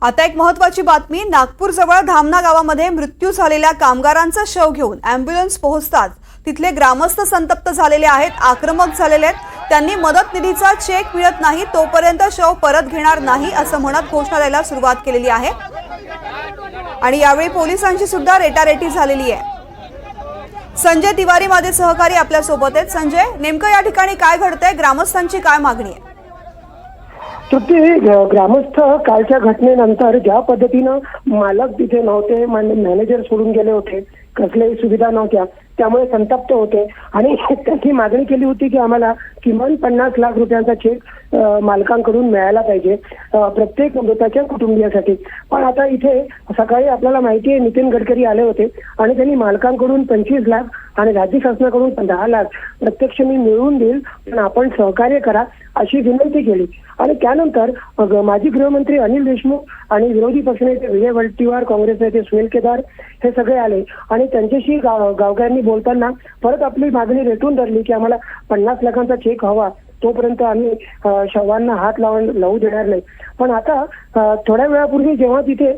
आता एक महत्त्वाची बातमी। नागपूर जवळ धामणा गावामध्ये मृत्यू झालेल्या कामगारांचा शव घेऊन अॅम्ब्युलन्स पोहोचताच तिथले ग्रामस्थ संतप्त झालेले आहेत, आक्रमक झालेले आहेत। त्यांनी मदत निधीचा चेक मिळत नाही तोपर्यंत शव परत घेणार नाही असं म्हणत घोषणा द्यायला सुरुवात केलेली आहे आणि यावेळी पोलिसांची सुद्धा रेटारेटी झालेली आहे। संजय तिवारी माझे सहकारी आपल्या सोबत आहेत। संजय, नेमकं या ठिकाणी काय घडतंय, ग्रामस्थांची काय मागणी आहे? तृप्ती, ग्रामस्थ कालच्या घटनेनंतर ज्या पद्धतीनं मालक तिथे नव्हते, मॅनेजर सोडून गेले होते, कसल्याही सुविधा नव्हत्या, त्यामुळे संतप्त होते आणि त्यांनी मागणी केली होती की आम्हाला किमान 50 लाख रुपयांचा चेक मालकांकडून मिळायला पाहिजे प्रत्येक मृताच्या कुटुंबियासाठी। पण आता इथे सकाळी आपल्याला माहिती आहे नितीन गडकरी आले होते आणि त्यांनी मालकांकडून 25 लाख आणि राज्य शासनाकडून 10 लाख प्रत्यक्ष मी मिळवून देईल, पण आपण सहकार्य करा अशी विनंती केली। आणि त्यानंतर माजी गृहमंत्री अनिल देशमुख आणि विरोधी पक्षनेते विजय वडेट्टीवार, काँग्रेस नेते सुनील केदार हे सगळे आले आणि त्यांच्याशी गावकऱ्यांनी बोलताना परत आपली मागणी रेटून धरली की आम्हाला 50 लाखांचा चेक हवा, तोपर्यंत आम्ही शवांना हात लावू देणार नाही। पण आता थोड्या वेळापूर्वी जेव्हा तिथे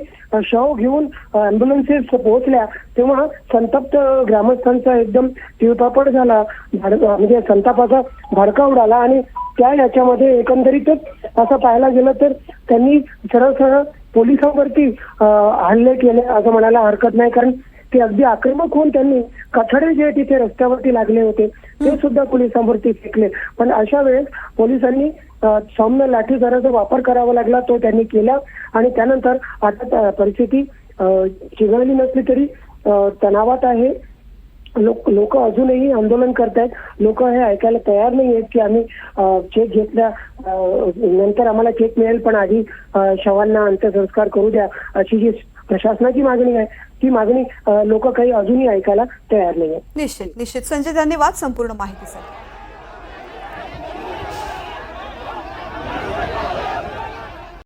शव घेऊन अँब्युलन्सेस पोहोचल्या तेव्हा संतप्त ग्रामस्थांचा एकदम तीळपापड झाला, म्हणजे संतापाचा भडका उडाला आणि याच्यामध्ये एकंदरीतच असं पाहायला गेलं तर त्यांनी सरळ सरळ पोलिसांवरती हल्ले केले असं म्हणायला हरकत नाही, कारण ते अगदी आक्रमक होऊन त्यांनी कठडे जे तिथे रस्त्यावरती लागले होते ते सुद्धा पोलिसांवरती फेकले। पण अशा वेळेस पोलिसांनी सौम्य लाठीचार्जाचा वापर करावा लागला, तो त्यांनी केला आणि त्यानंतर आता परिस्थिती चिघळली नसली तरी तणावात आहे। लोक अजूनही आंदोलन करतायत। लोक हे ऐकायला तयार नाही आहेत की आम्ही चेक घेतल्या नंतर आम्हाला चेक मिळेल, पण आधी शवांना अंत्यसंस्कार करू द्या अशी जी प्रशासनाची मागणी आहे ती मागणी लोक काही अजूनही ऐकायला तयार नाही आहेत। निश्चित संजय, धन्यवाद संपूर्ण माहितीसाठी।